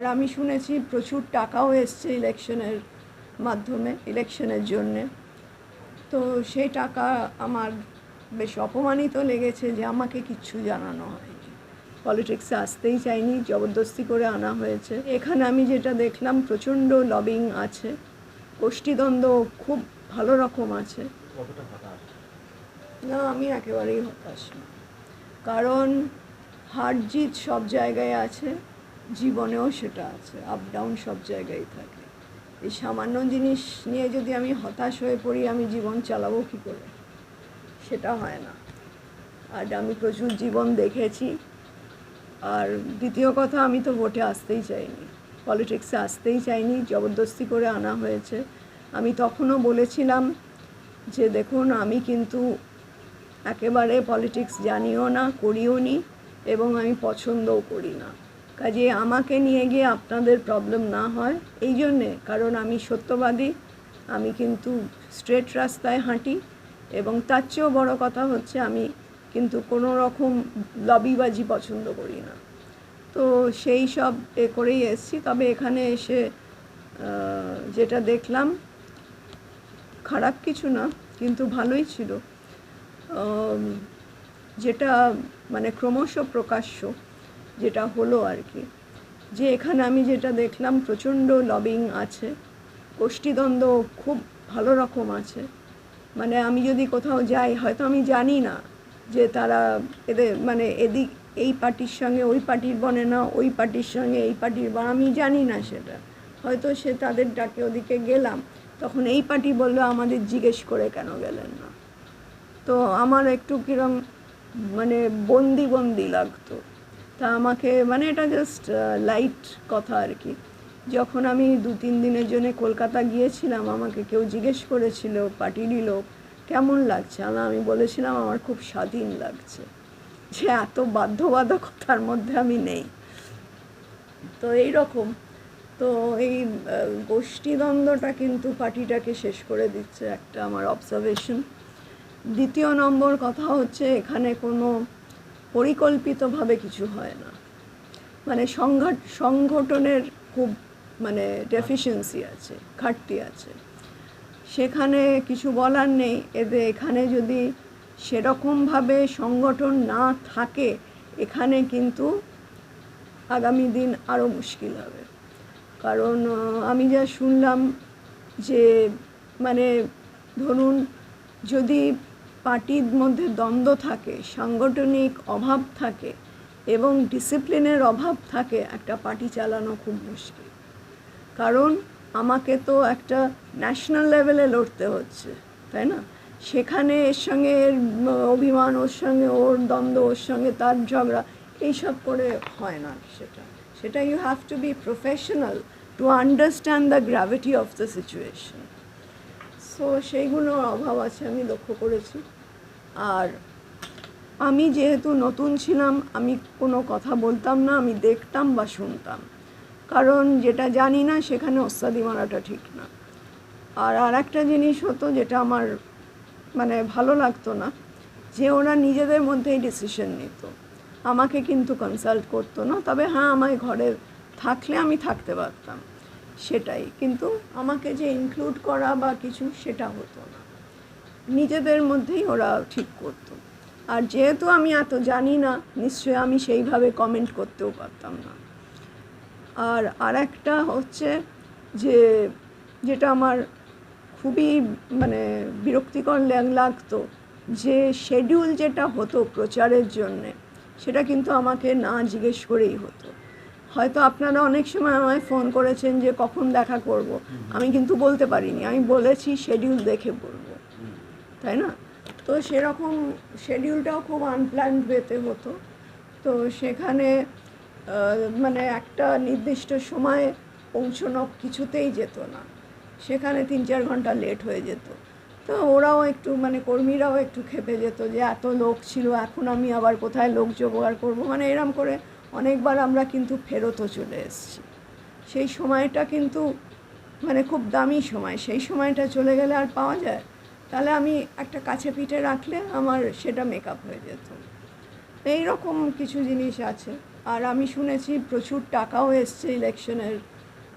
আর আমি শুনেছি প্রচুর টাকাও এসছে ইলেকশনের মাধ্যমে, ইলেকশনের জন্যে। তো সেই টাকা আমার বেশ অপমানিত লেগেছে যে আমাকে কিচ্ছু জানানো হয়নি। পলিটিক্সে আসতেই চাইনি, জবরদস্তি করে আনা হয়েছে। এখানে আমি যেটা দেখলাম প্রচণ্ড লবিং আছে, গোষ্ঠীদ্বন্দ্ব খুব ভালো রকম আছে। না, আমি একেবারেই হতাশ না, কারণ হার জিত সব জায়গায় আছে, জীবনেও সেটা আছে, আপ ডাউন সব জায়গায় থাকে। এই সামান্য জিনিস নিয়ে যদি আমি হতাশ হয়ে পড়ি, আমি জীবন চালাবো কী করে? সেটা হয় না। আর আমি প্রচুর জীবন দেখেছি। আর দ্বিতীয় কথা, আমি তো ভোটে আসতেই চাইনি, পলিটিক্সে আসতেই চাইনি, জবরদস্তি করে আনা হয়েছে। আমি তখনও বলেছিলাম যে দেখুন, আমি কিন্তু একেবারে পলিটিক্স জানিও না, করিও নি, এবং আমি পছন্দও করি না। কাজে আমাকে নিয়ে গিয়ে আপনাদের প্রবলেম না হয় এই জন্যে, কারণ আমি সত্যবাদী, আমি কিন্তু স্ট্রেট রাস্তায় হাঁটি, এবং তার চেয়েও বড় কথা হচ্ছে আমি কিন্তু কোনো রকম লবিবাজি পছন্দ করি না। তো সেই সব করেই এসেছি। তবে এখানে এসে যেটা দেখলাম, খারাপ কিছু না, কিন্তু ভালোই ছিল। যেটা মানে ক্রমশ প্রকাশ্য যেটা হলো আর কি, যে এখানে আমি যেটা দেখলাম প্রচণ্ড লবিং আছে, গোষ্ঠীদ্বন্দ্ব খুব ভালো রকম আছে। মানে আমি যদি কোথাও যাই, হয়তো আমি জানি না যে তারা এদের মানে এদিক এই পার্টির সঙ্গে ওই পার্টির বনে না, ওই পার্টির সঙ্গে এই পার্টির বনে, আমি জানি না সেটা। হয়তো সে তাদের ডাকে ওদিকে গেলাম, তখন এই পার্টি বললো আমাদের জিজ্ঞেস করে কেন গেলেন না। তো আমার একটু কিরম মানে বন্দি বন্দি লাগতো। তা আমাকে মানে এটা জাস্ট লাইট কথা আর কি। যখন আমি 2-3 দিনের জন্য কলকাতা গিয়েছিলাম, আমাকে কেউ জিজ্ঞেস করেছিল পার্টিরই লোক, কেমন লাগছে? আমি বলেছিলাম আমার খুব স্বাধীন লাগছে, যে এত বাধ্যবাধকতার মধ্যে আমি নেই। তো এই রকম। তো এই গোষ্ঠীদ্বন্দ্বটা কিন্তু পার্টিটাকে শেষ করে দিচ্ছে, একটা আমার অবজারভেশন। দ্বিতীয় নম্বর কথা হচ্ছে, এখানে কোনো পরিকল্পিতভাবে কিছু হয় না, মানে সংগঠনের খুব মানে ডেফিসিয়েন্সি আছে, ঘাটতি আছে। সেখানে কিছু বলার নেই। এখানে যদি সেরকমভাবে সংগঠন না থাকে, এখানে কিন্তু আগামী দিন আরও মুশকিল হবে। কারণ আমি যা শুনলাম যে মানে ধরুন, যদি পার্টির মধ্যে দ্বন্দ্ব থাকে, সাংগঠনিক অভাব থাকে এবং ডিসিপ্লিনের অভাব থাকে, একটা পার্টি চালানো খুব মুশকিল। কারণ আমাকে তো একটা ন্যাশনাল লেভেলে লড়তে হচ্ছে, তাই না? সেখানে এর সঙ্গে এর অভিমান, ওর সঙ্গে ওর দ্বন্দ্ব, ওর সঙ্গে তার ঝগড়া, এইসব করে হয় না। সেটা you have to be professional to understand the gravity of the situation. So সেইগুলোর অভাব আছে, আমি লক্ষ্য করেছি। আর আমি যেহেতু নতুন ছিলাম, আমি কোনো কথা বলতাম না, আমি দেখতাম বা শুনতাম, কারণ যেটা জানি না সেখানে ওস্তাদি মারাটা ঠিক না। আর একটা জিনিস হতো যেটা আমার মানে ভালো লাগতো না, যে ওরা নিজেদের মধ্যেই ডিসিশন নিত, আমাকে কিন্তু কনসাল্ট করতো না। তবে হ্যাঁ, আমায় ঘরে থাকলে আমি থাকতে পারতাম, সেটাই। কিন্তু আমাকে যে ইনক্লুড করা বা কিছু, সেটা হতো না, নিজেদের মধ্যেই ওরা ঠিক করতো। আর যেহেতু আমি এত জানি না, নিশ্চয়ই আমি সেইভাবে কমেন্ট করতেও পারতাম না। আর একটা হচ্ছে যে যেটা আমার খুবই মানে বিরক্তিকর লাগতো, যে শেডিউল যেটা হতো প্রচারের জন্যে, সেটা কিন্তু আমাকে না জিজ্ঞেস করেই হতো। হয়তো আপনারা অনেক সময় আমায় ফোন করেছেন যে কখন দেখা করব, আমি কিন্তু বলতে পারিনি, আমি বলেছি শেডিউল দেখে বলবো, তাই না? তো সেরকম শেডিউলটাও খুব আনপ্ল্যান্ড ওয়েতে হতো। তো সেখানে মানে একটা নির্দিষ্ট সময়ে পৌঁছানো কিছুতেই যেত না, সেখানে 3-4 ঘন্টা লেট হয়ে যেত। তো ওরাও একটু মানে কর্মীরাও একটু ক্ষেপে যেত যে এত লোক ছিল, এখন আমি আবার কোথায় লোক জোগাড় করবো, মানে এরম করে অনেকবার আমরা কিন্তু ফেরতও চলে এসেছি। সেই সময়টা কিন্তু মানে খুব দামি সময়, সেই সময়টা চলে গেলে আর পাওয়া যায়? তাহলে আমি একটা কাছে পিঠে রাখলে আমার সেটা মেকআপ হয়ে যেত। এইরকম কিছু জিনিস আছে। আর আমি শুনেছি প্রচুর টাকাও এসছে ইলেকশনের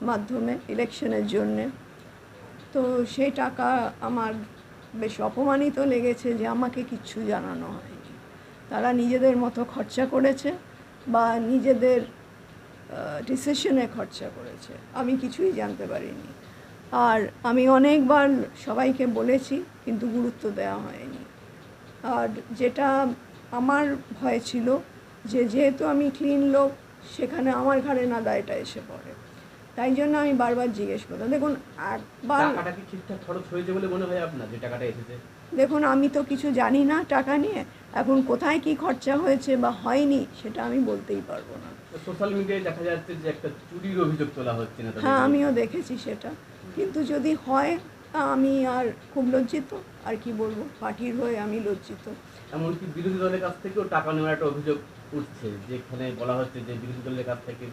মাধ্যমে, ইলেকশনের জন্যে। তো সেই টাকা আমার বেশ অপমানিত লেগেছে যে আমাকে কিচ্ছু জানানো হয়নি। তারা নিজেদের মতো খরচা করেছে বা নিজেদের ডিসিশনে খরচা করেছে, আমি কিছুই জানতে পারিনি। আর আমি অনেকবার সবাইকে বলেছি, কিন্তু গুরুত্ব দেওয়া হয়নি। আর যেটা আমার ভয় ছিল যে যেহেতু আমি ক্লিন লোক, সেখানে আমার ঘাড়ে না দায়টা এসে পড়ে, তাই জন্য আমি বারবার জিজ্ঞেস করতাম। দেখুন, একবার টাকাটা কি ঠিকঠাক খরচ হয়েছে বলে মনে হয় আপনার, যে টাকাটা এসেছে? দেখুন, আমি তো কিছু জানি না টাকা নিয়ে। এখন কোথায় কি খরচা হয়েছে বা হয়নি সেটা আমি বলতেই পারবো না। সোশ্যাল মিডিয়ায় দেখা যাচ্ছে যে একটা চুরির অভিযোগ তোলা হচ্ছে না? হ্যাঁ, আমিও দেখেছি সেটা। কিন্তু যদি হয়, আমি আর খুব লজ্জিত। আর কি বলবো, পার্টির হয়ে আমি লজ্জিত। এমনকি বিরোধী দলের কাছ থেকেও টাকা নেওয়ার একটা অভিযোগ উঠছে, যেখানে বলা হচ্ছে যে বিরোধী দলের কাছ থেকে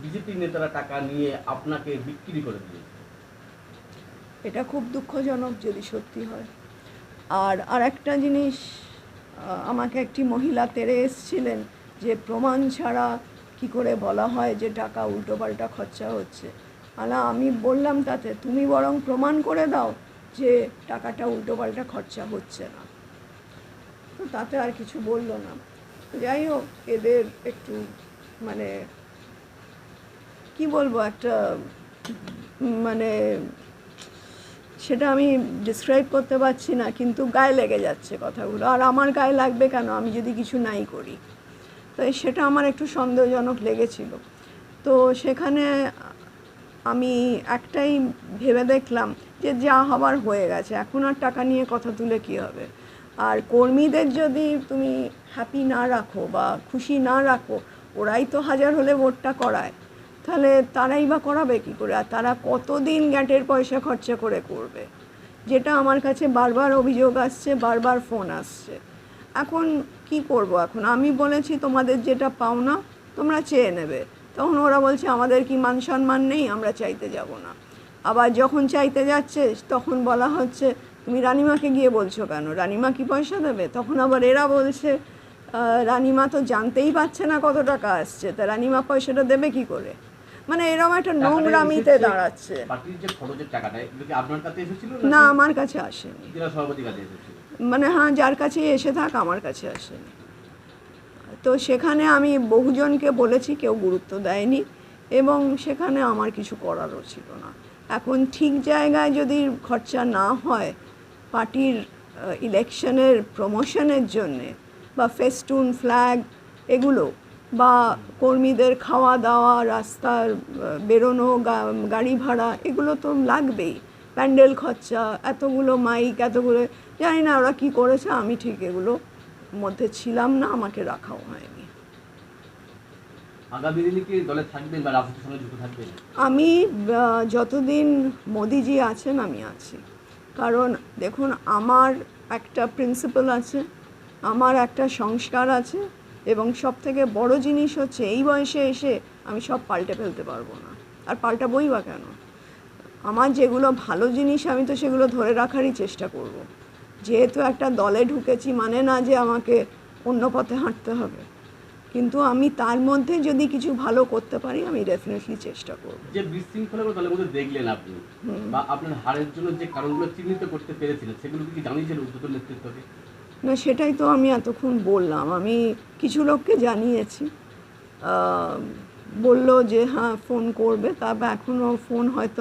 বিজেপির নেতারা টাকা নিয়ে আপনাকে বিক্রি করে দিয়েছে। এটা খুব দুঃখজনক যদি সত্যি হয়। আর একটা জিনিস, আমাকে একটি মহিলা তেড়ে এসেছিলেন যে প্রমাণ ছাড়া কি করে বলা হয় যে টাকা উল্টোপাল্টা খরচা হচ্ছে। আমি বললাম, তাতে তুমি বরং প্রমাণ করে দাও যে টাকাটা উল্টোপাল্টা খরচা হচ্ছে না। তো তাতে আর কিছু বললো না। যাই হোক, এদের একটু মানে কি বলবো, একটা মানে সেটা আমি ডিসক্রাইব করতে পারছি না, কিন্তু গায়ে লেগে যাচ্ছে কথাগুলো। আর আমার গায়ে লাগবে কেন, আমি যদি কিছু নাই করি? তো সেটা আমার একটু সন্দেহজনক লেগেছিল। তো সেখানে আমি একটাই ভেবে দেখলাম যে যা হবার হয়ে গেছে, এখন আর টাকা নিয়ে কথা তুলে কী হবে। আর কর্মীদের যদি তুমি হ্যাপি না রাখো বা খুশি না রাখো, ওরাই তো হাজার হলে ভোটটা করায়, তাহলে তারাই বা করাবে কী করে? আর তারা কতদিন গ্যাটের পয়সা খরচা করে করবে? যেটা আমার কাছে বারবার অভিযোগ আসছে, বারবার ফোন আসছে। এখন কি করব? এখন আমি বলেছি তোমাদের যেটা পাও না তোমরা চেয়ে নেবে, তখন ওরা বলছে আমাদের কি মান সম্মান নেই, আমরা চাইতে যাব না। আবার যখন চাইতে যাচ্ছে তখন বলা হচ্ছে তুমি রানিমাকে গিয়ে বলছো কেন, রানিমা কি পয়সা দেবে? তখন আবার এরা বলছে রানিমা তো জানতেই পারছে না কত টাকা আসছে, তা রানিমা পয়সাটা দেবে কি করে? মানে এরকম একটা নোংরামিতে দাঁড়াচ্ছে। পার্টির যে খরচের টাকাটা, এগুলো কি আপনার কাছে এসেছিল? না, আমার কাছে আসেনি। জেলা সভাপতির কাছে এসেছিল? মানে হ্যাঁ, যার কাছে এসে থাক, আমার কাছে আসেনি। তো সেখানে আমি বহুজনকে বলেছি, কেউ গুরুত্ব দেয়নি, এবং সেখানে আমার কিছু করারও ছিল না। এখন ঠিক জায়গায় যদি খরচা না হয় পার্টির ইলেকশনের প্রমোশনের জন্যে, বা ফেস্টুন, ফ্ল্যাগ এগুলো, বা কর্মীদের খাওয়া দাওয়া, রাস্তার বেরোনো, গাড়ি ভাড়া, এগুলো তো লাগবেই। প্যান্ডেল খরচা, এতগুলো মাইক, এতগুলো, জানি না ওরা কী করেছে, আমি ঠিক এগুলো মধ্যে ছিলাম না, আমাকে রাখাও হয়নি। আগামী দিনে কি দলে থাকবেন বা রাজনীতির সঙ্গে যুক্ত থাকবেন? আমি যতদিন মোদিজি আছেন আমি আছি। কারণ দেখুন, আমার একটা প্রিন্সিপাল আছে, আমার একটা সংস্কার আছে, এবং সব থেকে বড় জিনিস হচ্ছে এই বয়সে এসে আমি সব পাল্টে ফেলতে পারবো না। আর পাল্টাবই বা কেন? আমার যেগুলো ভালো জিনিস আমি তো সেগুলো ধরে রাখারই চেষ্টা করব। যেহেতু একটা দলে ঢুকেছি মানে না যে আমাকে অন্য পথে হাঁটতে হবে, কিন্তু আমি তার মধ্যে যদি কিছু ভালো করতে পারি আমি ডেফিনেটলি চেষ্টা করব। যে বিশৃঙ্খলাগুলো দলের মধ্যে দেখলেন আপনি, বা আপনার হারের জন্য যে কারণগুলো চিহ্নিত করতে পেরেছিলেন, সেগুলো কি জানিয়েছেন ঊর্ধ্বতন নেতৃত্বকে? না, সেটাই তো আমি এতক্ষণ বললাম। আমি কিছু লোককে জানিয়েছি, বললো যে হ্যাঁ ফোন করবে। তারপর এখনও ফোন, হয়তো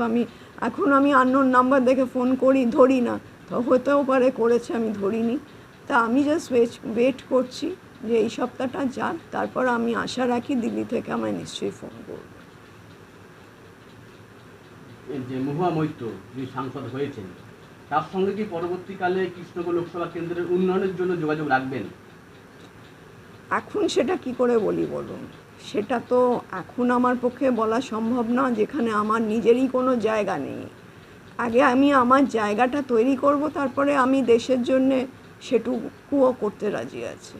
আমি আননোন নাম্বার দেখে ফোন করি, ধরি না, তো হতেও পারে করেছে, আমি ধরিনি। তা আমি জাস্ট ওয়েট করছি যে এই সপ্তাহটা যাক, তারপর আমি আশা রাখি দিল্লি থেকে আমায় নিশ্চয়ই ফোন করবে। যে মহুয়া মৈত্র যিনি সাংসদ হয়েছেন, তার সঙ্গে কি পরবর্তীকালে কৃষ্ণগড় লোকসভা কেন্দ্রের উন্নয়নের জন্য যোগাযোগ রাখবেন? এখন সেটা কি করে বলি বলুন? সেটা তো এখন আমার পক্ষে বলা সম্ভব না, যেখানে আমার নিজেরই কোনো জায়গা নেই। আগে আমি আমার জায়গাটা তৈরি করব, তারপরে আমি দেশের জন্যে সেটুকুও করতে রাজি আছি।